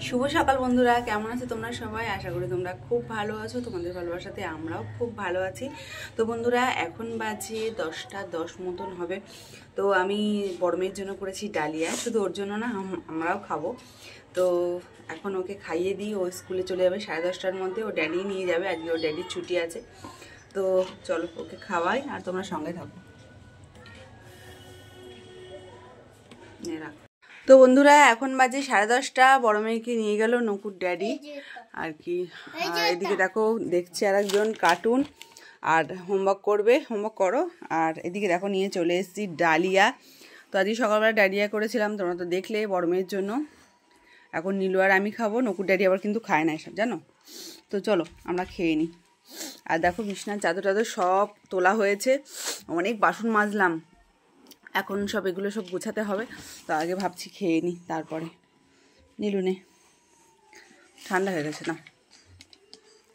শুভ সকাল বন্ধুরা, কেমন আছো তোমরা সবাই? আশা করি তোমরা খুব ভালো আছো। তোমাদের ভালোবাসাতে আমরাও খুব ভালো আছি। তো বন্ধুরা, এখন বাজে 10টা 10 মতন হবে। তো আমি বড় মেয়ের জন্য করেছি ডালিয়া, শুধু ওর জন্য না, আমরাও খাবো। তো এখন ওকে খাইয়ে দিই, ও স্কুলে চলে যাবে 10:30টার মধ্যে। ও ড্যাডি নিয়ে যাবে, আজকে ওর ড্যাডির ছুটি আছে। তো চলো ওকে খাওয়াই, আর তোমরা সঙ্গে থাকো। রাখো। তো বন্ধুরা, এখন বাজে 10:30। বড় মেয়েকে নিয়ে গেল নকুর ড্যাডি আর কি। এদিকে দেখো, দেখছে আর একজন কার্টুন, আর হোমওয়ার্ক করবে, হোমওয়ার্ক করো। আর এদিকে দেখো, নিয়ে চলে এসেছি ডালিয়া। তো আজকে সকালবেলা ডালিয়া করেছিলাম, তোমরা তো দেখলে, বড় মেয়ের জন্য। এখন নীলু আর আমি খাবো, নকুর ড্যাডি আবার কিন্তু খায় না এসব, জানো তো। চলো আমরা খেয়ে নিই। আর দেখো, বিছনার চাদর টাদর সব তোলা হয়েছে, অনেক বাসন মাজলাম। এখন সব এগুলো সব গোছাতে হবে। তো আগে ভাবছি খেয়ে নিই, তারপরে। নীলু নে, ঠান্ডা হয়ে গেছে না,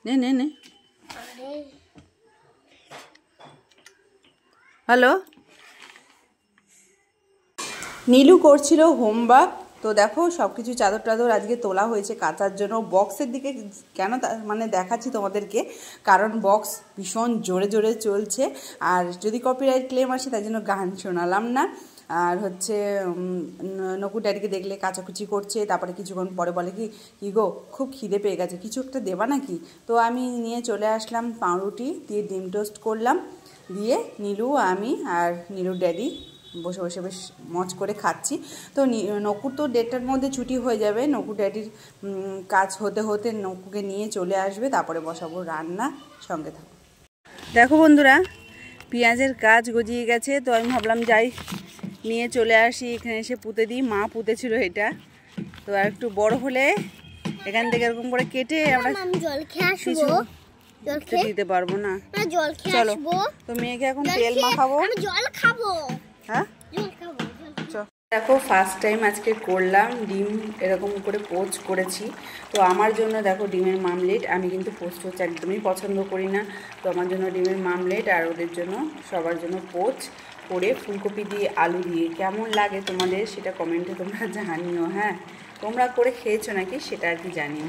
নে নে নে। হ্যালো, নীলু করছিল হোমওয়ার্ক। তো দেখো, সব কিছু চাদর টাদর আজকে তোলা হয়েছে কাচার জন্য। বক্সের দিকে কেন মানে দেখাচ্ছি তোমাদেরকে, কারণ বক্স ভীষণ জোরে জোরে চলছে। আর যদি কপিরাইট ক্লেম আসে, তাই জন্য গান শোনালাম না। আর হচ্ছে নকুর ড্যাডিকে দেখলে কাচাকুচি করছে, তারপরে কিছুক্ষণ পরে বলে কি গো, খুব খিদে পেয়ে গেছে, কিছু একটা দেবা নাকি? তো আমি নিয়ে চলে আসলাম পাউরুটি দিয়ে, ডিম টোস্ট করলাম, দিয়ে নীলু, আমি আর নীলুর ড্যাডি বসে বসে বেশ মজ করে খাচ্ছি। তো নকুর তো 1:30টার মধ্যে ছুটি হয়ে যাবে। নকুর ড্যাডির কাজ হতে হতে নকুকে নিয়ে চলে আসবে, তারপরে বসাবো রান্না। সঙ্গে থাকো। দেখো বন্ধুরা, পেঁয়াজের কাজ গজিয়ে গেছে। তো আমি ভাবলাম যাই নিয়ে চলে আসি, এখানে এসে পুঁতে দিই। মা পুঁতেছিল এটা। তো আর একটু বড় হলে এখান থেকে এরকম করে কেটে আমরা কিছু দিতে পারবো না। চলো, তো মেয়েকে এখন তেল মাখাবো। হ্যাঁ, দেখো, ফার্স্ট টাইম আজকে করলাম ডিম এরকম করে পোচ করেছি। তো আমার জন্য দেখো, ডিমের মামলেট। আমি কিন্তু পোচ একদমই পছন্দ করি না। তো আমার জন্য ডিমের মামলেট, আর ওদের জন্য, সবার জন্য পোচ করে ফুলকপি দিয়ে আলু দিয়ে। কেমন লাগে তোমাদের সেটা কমেন্টে তোমরা জানিও। হ্যাঁ, তোমরা করে খেয়েছো নাকি সেটা আর কি জানিও।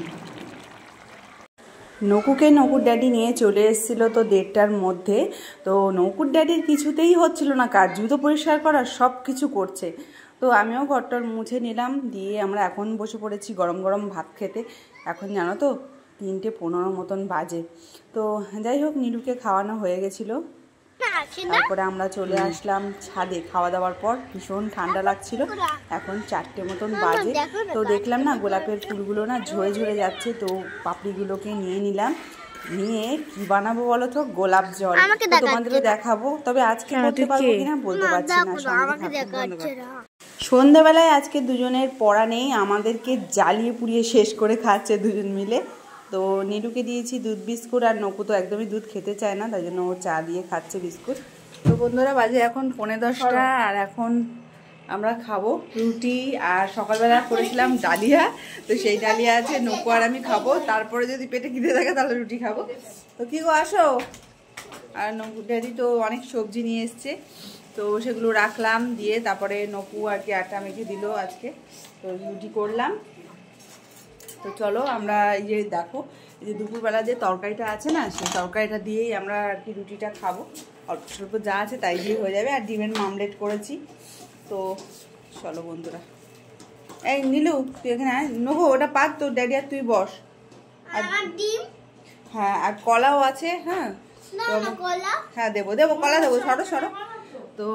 নকুকে নকুর ড্যাডি নিয়ে চলে এসেছিলো তো 1:30টার মধ্যে। তো নকুর ড্যাডির কিছুতেই হচ্ছিল না কাজ, জুতো পরিষ্কার করা, সব কিছু করছে। তো আমিও ঘরটার মুছে নিলাম, দিয়ে আমরা এখন বসে পড়েছি গরম গরম ভাত খেতে। এখন জানো তো 3:15 মতন বাজে। তো যাই হোক, নীলুকে খাওয়ানো হয়ে গেছিলো। তারপরে আমরা চলে আসলাম ছাদে। খাওয়া দাওয়ার পর ভীষণ ঠান্ডা লাগছিল। এখন 4টে মতন বাজে। তো দেখলাম না, গোলাপের ফুলগুলো না ঝরে ঝরে যাচ্ছে। তো পাপড়িগুলোকে নিয়ে নিলাম, নিয়ে কি বানাবো বলো তো? গোলাপ জল। তোমাদেরও দেখাবো, তবে আজকে করতে পারবো কিনা বলতে পারছি না। সন্ধ্যাবেলায় আজকে দুজনের পড়া নেই, আমাদেরকে জ্বালিয়ে পুড়িয়ে শেষ করে খাচ্ছে দুজন মিলে। তো নীলুকে দিয়েছি দুধ বিস্কুট, আর নকু তো একদমই দুধ খেতে চায় না, তাই জন্য ও চা দিয়ে খাচ্ছে বিস্কুট। তো বন্ধুরা, বাজে এখন 10:45, আর এখন আমরা খাবো রুটি। আর সকালবেলা করেছিলাম ডালিয়া, তো সেই ডালিয়া আছে, নকু আর আমি খাবো। তারপরে যদি পেটে খিদে থাকে তাহলে রুটি খাবো। তো কি গো, আসো। আর নকু ড্যাডি তো অনেক সবজি নিয়ে এসছে, তো সেগুলো রাখলাম, দিয়ে তারপরে নকু আর কি আটা মেখে দিল আজকে। তো রুটি করলাম। তো চলো আমরা, এই যে দেখো, এই যে দুপুরবেলা যে তরকারিটা আছে না, সেই তরকারিটা দিয়েই আমরা আর কি রুটিটা খাবো। অল্প স্বল্প যা আছে তাই দিয়ে হয়ে যাবে। আর ডিমের মামলেট করেছি। তো চলো বন্ধুরা, এই নীলু তুই এখানে নগো, ওটা পাক তো ড্যাডি, আর তুই বস। আর হ্যাঁ, আর কলাও আছে। হ্যাঁ, হ্যাঁ দেবো দেবো, কলা দেবো, সরো সরো। তো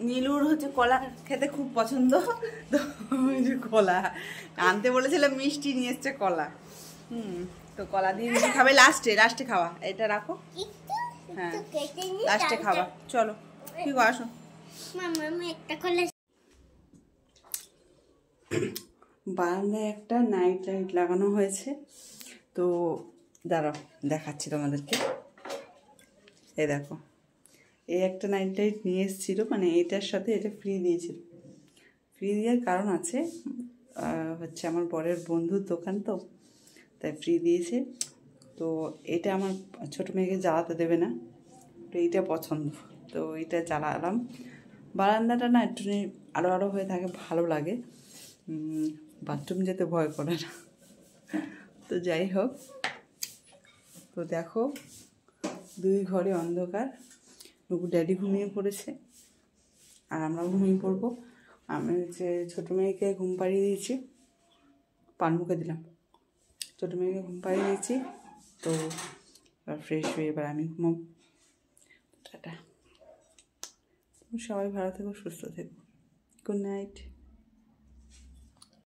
নীলুর হচ্ছে কলা খেতে খুব পছন্দ। তো কলা আনতে বলেছিলাম, মিষ্টি নিয়ে এসছে কলা। তো কলা দিয়ে মিষ্টি খাবে লাস্টে খাওয়া। এটা রাখো, হ্যাঁ লাস্টে খাওয়া। চলো, কি গো, আসো। বারান্দায় একটা নাইট লাইট লাগানো হয়েছে। তো দাঁড়াও, দেখাচ্ছি তোমাদেরকে। এই দেখো, এই একটা নাইট লাইট নিয়ে এসেছিলো, মানে এটার সাথে এটা ফ্রি দিয়েছিল। ফ্রি দেওয়ার কারণ আছে, হচ্ছে আমার বরের বন্ধুর দোকান, তো তাই ফ্রি দিয়েছে। তো এটা আমার ছোটো মেয়েকে জ্বালাতে দেবে না, তো এইটা পছন্দ, তো এইটা জ্বালালাম। বারান্দাটা না একটু আলো আলো হয়ে থাকে, ভালো লাগে। বাথরুম যেতে ভয় করে না। তো যাই হোক, তো দেখো দুই ঘরে অন্ধকার। নুকুর ড্যাডি ঘুমিয়ে পড়েছে আর আমরা ঘুমিয়ে পড়বো। আমি হচ্ছে ছোটো মেয়েকে ঘুম পাড়িয়ে দিয়েছি, পান মুখে দিলাম, ছোটো মেয়েকে ঘুম পাড়িয়ে দিয়েছি। তো এবার ফ্রেশ হয়ে এবার আমি ঘুমাবো। টাটা, সবাই ভালো থেকো, সুস্থ থেকো, গুড নাইট।